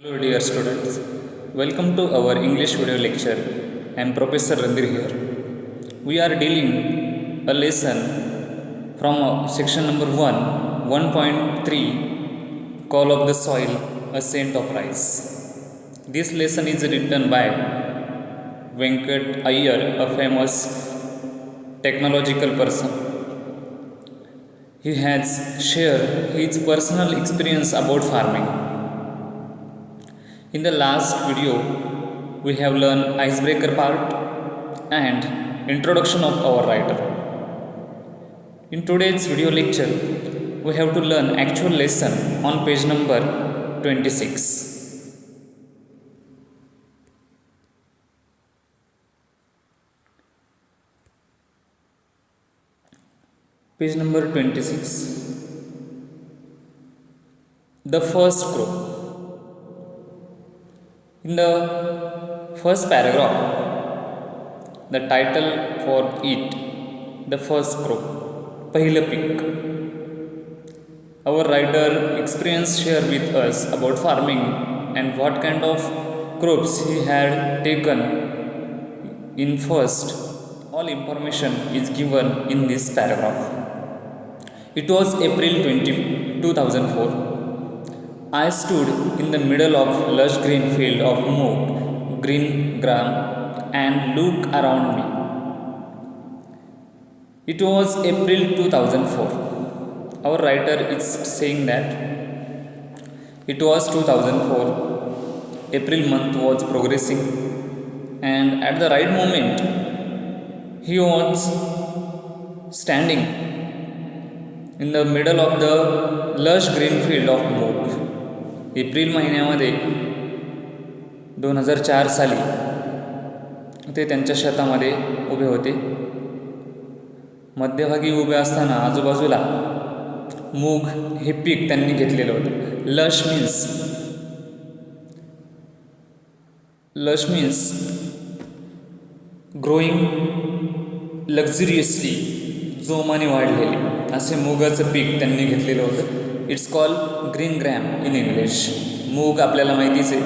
Hello dear students, welcome to our English video lecture. I am Professor Randir here. We are dealing a lesson from section number 1, 1.3, Call of the Soil, a Scent of Rice. This lesson is written by Venkat Iyer, a famous technological person. He has shared his personal experience about farming. In the last video, we have learned icebreaker part and introduction of our writer. In today's video lecture, we have to learn actual lesson on page number 26. Page number 26. The first crop. In the first paragraph, the title for it, the first crop, पहिलं पीक. Our writer experience share with us about farming and what kind of crops he had taken in first. All information is given in this paragraph. It was April 2004. I stood in the middle of lush green field of moog, green gram, and looked around me. It was April 2004. Our writer is saying that it was 2004. April month was progressing, and at the right moment, he was standing in the middle of the lush green field of moog. April महिन्यामध्ये 2004 साली ते त्यांच्या शेतामध्ये उभे होते. मध्यभागी उभे असताना आजूबाजूला मूग हे पीक त्यांनी घेतलेलं होतं. लश मीन्स ग्रोईंग लक्झरियसली, जोमाने वाढलेले असे मुगाचं पीक त्यांनी घेतलेलं होतं. It's call green gram in English. मूग आपल्याला माहितीच आहे,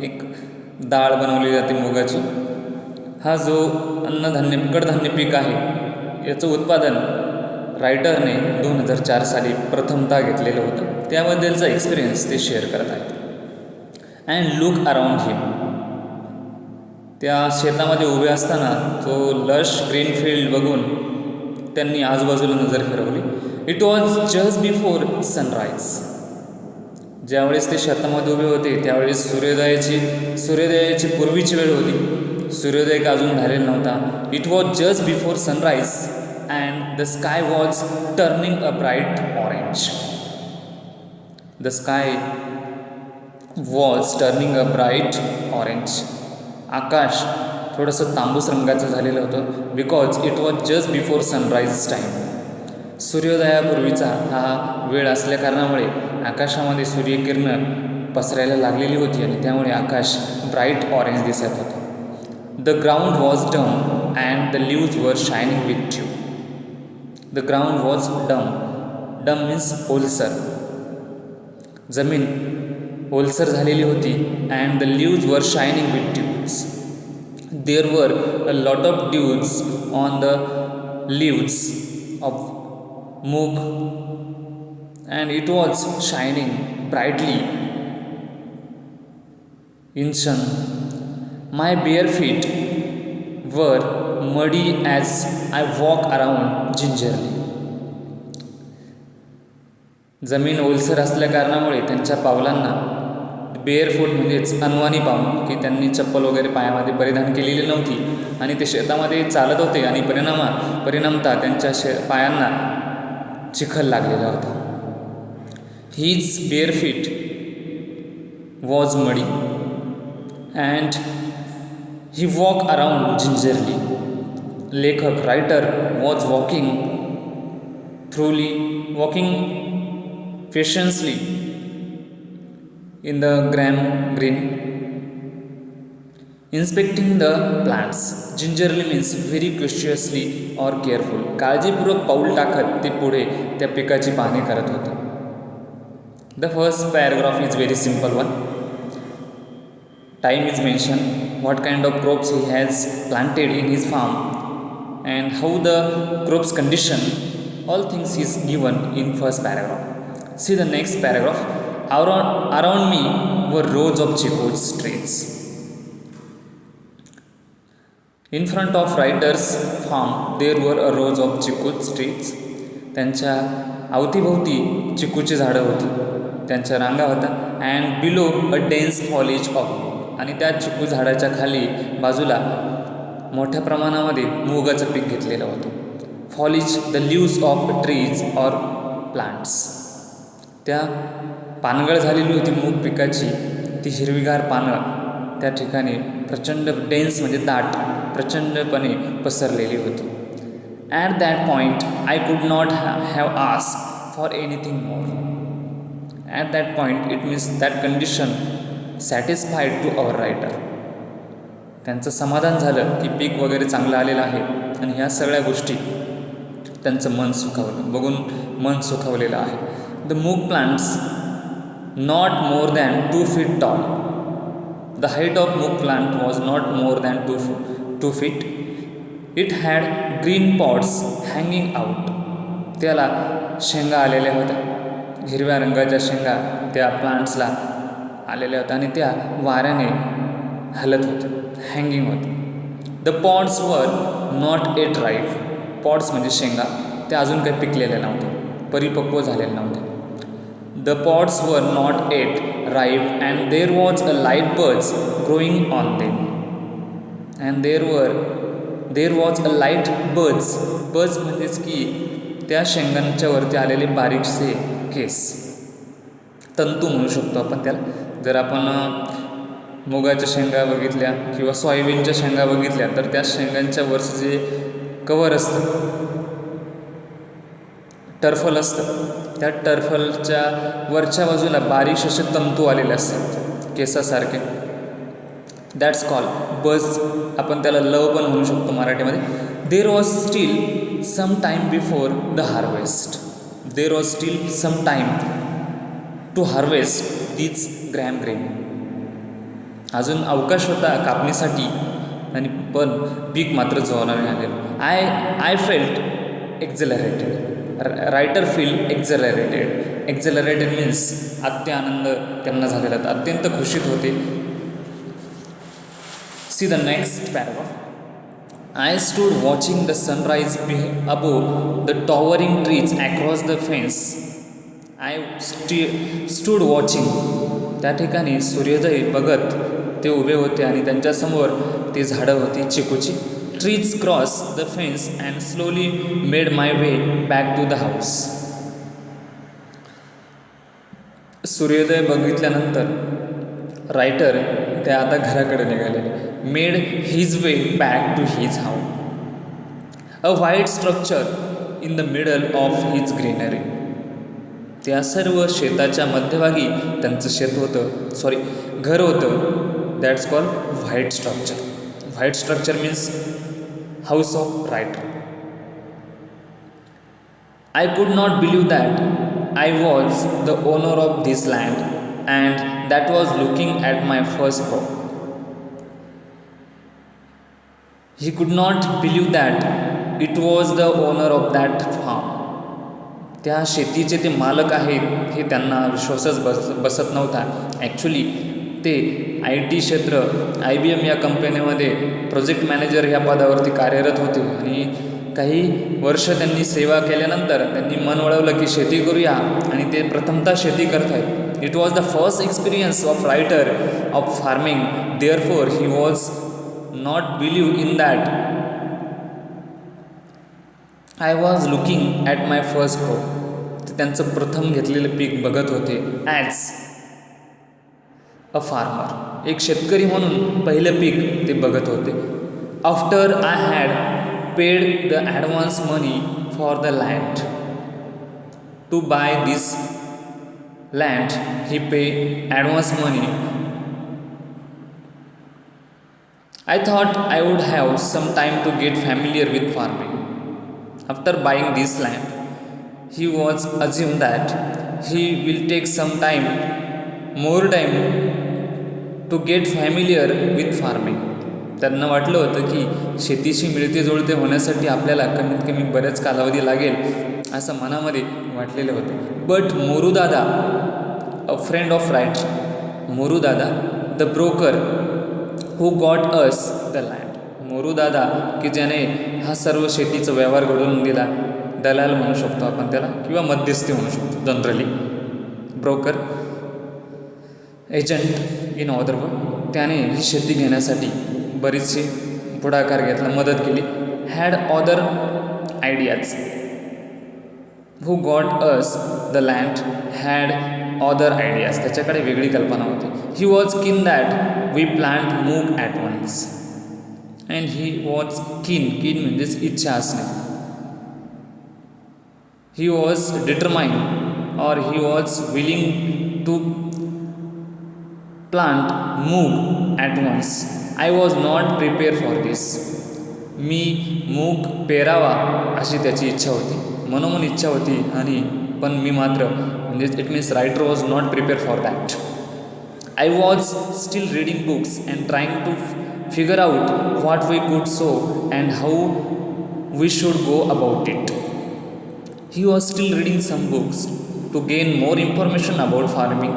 एक डाळ बनवली जाते मुगाची. हा जो कडधान्य पीक आहे, याचं उत्पादन रायटरने 2004 साली प्रथमतः घेतलेलं होतं. त्याबद्दलचा एक्सपिरियन्स ते शेअर करत आहेत. अँड लुक अराउंड हिम. त्या शेतामध्ये उभे असताना तो लश ग्रीन फील्ड बघून त्यांनी आजूबाजूला नजर फिरवली. It was just before sunrise. ज्यावेळेस ते शेतामध्ये उभे होते त्यावेळेस सूर्योदयाची पूर्वीची वेळ होती. सूर्योदय का अजून झालेला नव्हता. It was just before sunrise and the sky was turning a bright orange. The sky was turning a bright orange. आकाश थोडंसं तांबूस रंगाचं झालेलं होतं. Because it was just before sunrise time. सूर्योदयापूर्वीचा हा वेळ असल्या कारणामुळे आकाशामध्ये सूर्यकिरणं पसरायला लागलेली होती आणि त्यामुळे आकाश ब्राईट ऑरेंज दिसत होतं. The ground was damp and the leaves were shining with dew. The ground was damp means ओलसर. जमीन ओलसर झालेली होती. And the leaves were shining with dews. There were a lot of dews on the leaves of moog and it was shining brightly in sun. My bare feet were muddy as I walked around gingerly. जमीन ओलसर असल्या कारणामुळे त्यांच्या पावलांना bare फूट म्हणजेच अनवाणी पाऊल, की त्यांनी चप्पल वगैरे पायामध्ये परिधान केलेली नव्हती आणि ते शेतामध्ये चालत होते आणि परिणामतः त्यांच्या पायांना चिखल लागलेला होता. His bare feet was muddy and he walk around gingerly. लेखक writer was walking patiently in the green, inspecting the plants. Gingerly means very cautiously or careful. काळजीपूर्वक पाऊल टाकत ते पुढे त्या पिकाची पाहणी करत होते. The first paragraph is very simple one. time is mentioned, what kind of crops he has planted in his farm, and how the crops condition, all things is given in first paragraph. See the next paragraph. Around me were rows of chico's trees. In front of writer's farm there were a rows of चिकूच trees. त्यांच्या अवतीभोवती चिकूची झाडं होती, त्यांच्या रांगा होत्या. And below a dense foliage of, आणि त्या चिकू झाडाच्या खाली बाजूला मोठ्या प्रमाणामध्ये मुगाचं पीक घेतलेलं होतं. फॉलेज the leaves of trees or plants, त्या पानगळ झालेली होती मूग पिकाची, ती हिरवीगार पानं त्या ठिकाणी प्रचंड डेन्स म्हणजे दाट प्रचंडपणे पसरलेली होती. At that point I could not have ask for anything more. At that point it means that condition satisfied to our writer. त्यांचं समाधान झालं की पीक वगैरे चांगलं आलेलं आहे, आणि ह्या सगळ्या गोष्टी त्यांचं मन सुखावलं, बघून मन सुखावलेलं आहे. The moong plants not more than 2 feet tall. The height of moong plant was not more than 2 feet. It had green pods hanging out. त्याला शेंगा आलेल्या होत्या, हिरव्या रंगाच्या शेंगा त्या प्लांट्सला आलेल्या होत्या, आणि त्या वाऱ्याने हलत होत्या, हँगिंग होत्या. The pods were not yet ripe. Pods म्हणजे शेंगा, त्या अजून काही पिकलेल्या नव्हत्या, परिपक्व झालेल्या नव्हत्या. The pods were not yet ripe and there was a light birds growing on them. And there was a light birds. Birds म्हणजेच की त्या शेंगांच्या वरती आलेले बारीकसे केस, तंतू म्हणू शकतो आपण त्याला. जर आपण मुगाच्या शेंगा बघितल्या किंवा सोयाबीनच्या शेंगा बघितल्या तर त्या शेंगांच्या वरचं जे कवर असतं, टर्फल असतं, त्या टर्फलच्या वरच्या बाजूला बारीक असे तंतू आलेले असतात केसासारखे. That's call birds. आपण त्याला लव पण म्हणू शकतो मराठीमध्ये. There was still some time before the harvest. There was still some time to harvest these grain. अजून अवकाश होता कापणीसाठी, आणि पण पीक मात्र जोराने आलेलं. I felt exhilarated. Writer feel exhilarated. Exhilarated means अत्यानंद त्यांना झालेला, अत्यंत खुशीत होते. See the next paragraph. I stood watching the sunrise above the towering trees across the fence. I stood watching. त्या ठिकाणी सूर्योदय बघत ते उभे होते, आणि त्यांच्यासमोर ती झाडं होती चिकूची. Trees cross the fence and slowly made my way back to the house. सूर्योदय बघितल्यानंतर रायटर ते आता घराकडे निघालेले. Made his way back to his house. A white structure in the middle of his greenery. त्या सर्व शेताच्या मध्यभागी त्यांचं शेत होतं, घर होतं. That's called white structure. White structure means house of writer. I could not believe that I was the owner of this land and that was looking at my first crop. He could not believe that it was the owner of that farm. त्या शेतीचे ते मालक आहेत हे त्यांना विश्वासच बसत नव्हता. ॲक्च्युली ते IT क्षेत्र IBM या कंपनीमध्ये प्रोजेक्ट मॅनेजर ह्या पदावरती कार्यरत होते, आणि काही वर्ष त्यांनी सेवा केल्यानंतर त्यांनी मन वळवलं की शेती करूया, आणि ते प्रथमतः शेती करत आहेत. It was the first experience of writer of farming. Therefore he was not believe in that I was looking at my first crop. ते त्यांचं प्रथम घेतलेलं पीक बघत होते ॲज अ फार्मर. एक शेतकरी म्हणून पहिलं पीक ते बघत होते. After I had paid the advance money for the land to buy this land. He pay advance money. I thought I would have some time to get familiar with farming. After buying this land, he was assumed that he will take some time, more time to get familiar with farming. त्यांना वाटलं होतं की शेतीशी मिळते जुळते होण्यासाठी आपल्याला कमीत कमी बऱ्याच कालावधी लागेल असं मनामध्ये वाटलेलं होतं. But Morudada, a friend of writer, Morudada the broker who got us the land. Morudada की ज्याने हा सर्व शेतीचा व्यवहार घडवून दिला, दलाल म्हणू शकतो आपण त्याला, किंवा मध्यस्थी म्हणू शकतो generally. Broker, agent in other word, त्याने ही शेती घेण्यासाठी बरीचशी पुढाकार घेतला, मदत केली. Had other ideas. Who got us the land had other ideas. त्याच्याकडे वेगळी कल्पना होती. He was keen that we plant moong at once. And he was keen, keen म्हणजेच इच्छा असणे. ही वॉज डिटरमाइंड और he was willing to plant moong at once. I was not prepare for this. मी मूग पेरावा अशी त्याची इच्छा होती, मनोमन इच्छा होती, आणि पण मी मात्र, म्हणजेच it means writer was not prepare for that. I was still reading books and trying to figure out what we could sow and how we should go about it. He was still reading some books to gain more information about farming,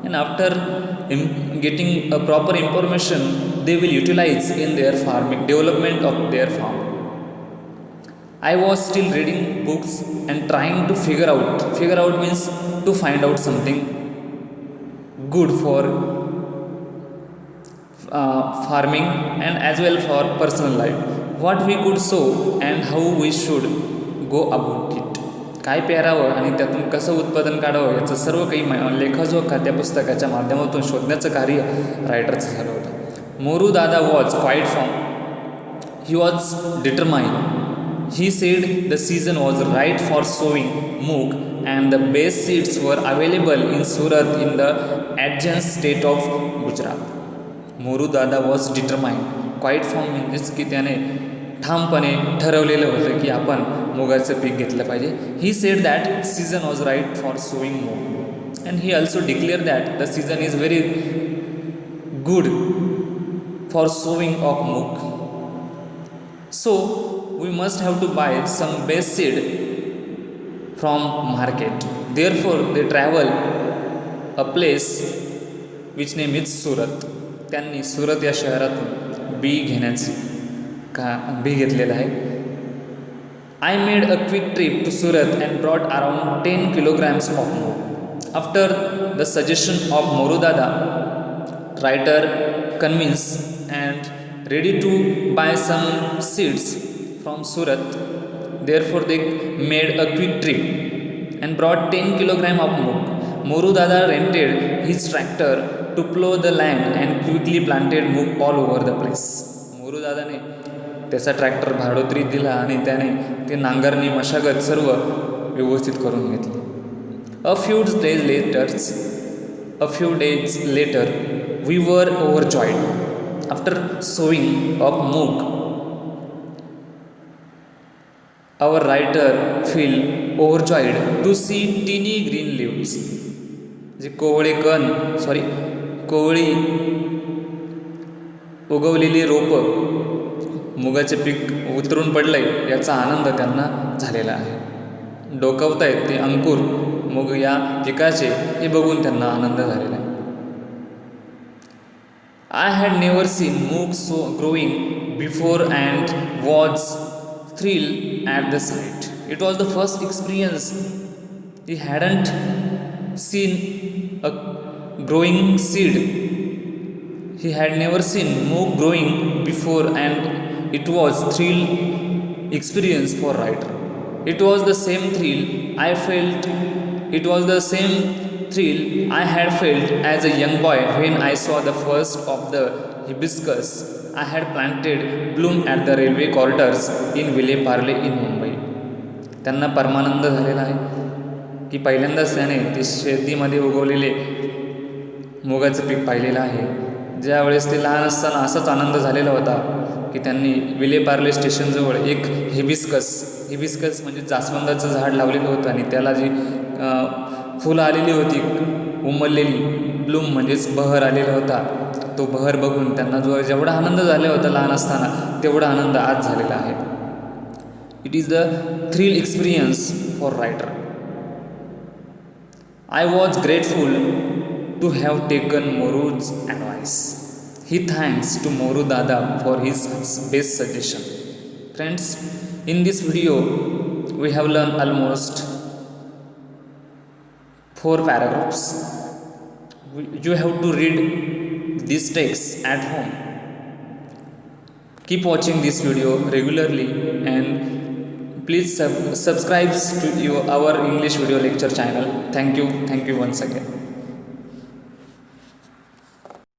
and after getting a proper information they will utilize in their farming development of their farm. I was still reading books and trying to figure out means to find out something good for farming and as well for personal life, what we could sow and how we should go about it. काय पेरावं आणि त्यातून कसं उत्पादन काढावं याचं सर्व काही लेखाजोखा त्या पुस्तकाच्या माध्यमातून शोधण्याचं कार्य रायटरचं झालं होतं. Morudada was quite firm. He was determined. He said the season was right for sowing moong and the best seeds were available in Surat in the adjacent state of Gujarat. Morudada was determined. Quite firm म्हणजेच की त्याने ठामपणे ठरवलेलं होतं की आपण मुगाचं पीक घेतलं पाहिजे. He said that season was right for sowing moong and he also declare that the season is very good for sowing of moong. So we must have to buy some best seed from market. Therefore they travel a place which name is Surat. त्यांनी सुरत या शहरातून बी घेतलेलं आहे. I made a quick trip to Surat and brought around 10 kilograms of मूग. After the suggestion of Morudada, writer convinced and ready to buy some seeds from Surat. Therefore, they made a quick trip and brought 10 kilograms of मूग. Morudada rented his tractor to plow the land and quickly planted मूग all over the place. मोरूदादाने त्याचा tractor भाडोत्रीत दिला आणि त्याने ते नांगरणी मशागत सर्व व्यवस्थित करून घेतली. A few days later we were overjoyed after sowing of moong. Our writer feel overjoyed to see tiny green leaves. जे कोवळी उगवलेली रोपं, मुगाचे पीक उतरून पडलं आहे याचा आनंद त्यांना झालेला आहे. डोकावत आहेत ते अंकुर मूग या पिकाचे, हे बघून त्यांना आनंद झालेला आहे. आय हॅड नेवर सीन मूग so growing before and was thrill at the site. It was the first experience. He hadn't seen a growing seed. He had never seen मूग growing before and it was thrill experience for writer. It was the same thrill I felt. It was the same thrill I had felt as a young boy when I saw the first of the hibiscus I had planted bloom at the railway quarters in Vileparle in Mumbai. त्यांना परमानंद झालेला आहे की पहिल्यांदाच त्याने ते शेतीमध्ये उगवलेले मुगाचं पीक पाहिलेलं आहे. ज्यावेळेस ते लहान असताना असाच आनंद झालेला होता की त्यांनी विलेपार्ले स्टेशनजवळ एक हिबिस्कस म्हणजे जास्वंदाचं झाड लावलेलं होतं आणि त्याला जी फुलं आलेली होती उमललेली, ब्लूम म्हणजेच बहर आलेला होता, तो बहर बघून त्यांना जेवढा आनंद झाला होता लहान असताना तेवढा आनंद आज झालेला आहे. It is the thrill experience for writer. I was grateful to have taken Moru's advice. He thanks to Moru Dada for his best suggestion. Friends, in this video we have learned almost 4 paragraphs. You have to read these texts at home. Keep watching this video regularly and please subscribe to our English video lecture channel. Thank you once again.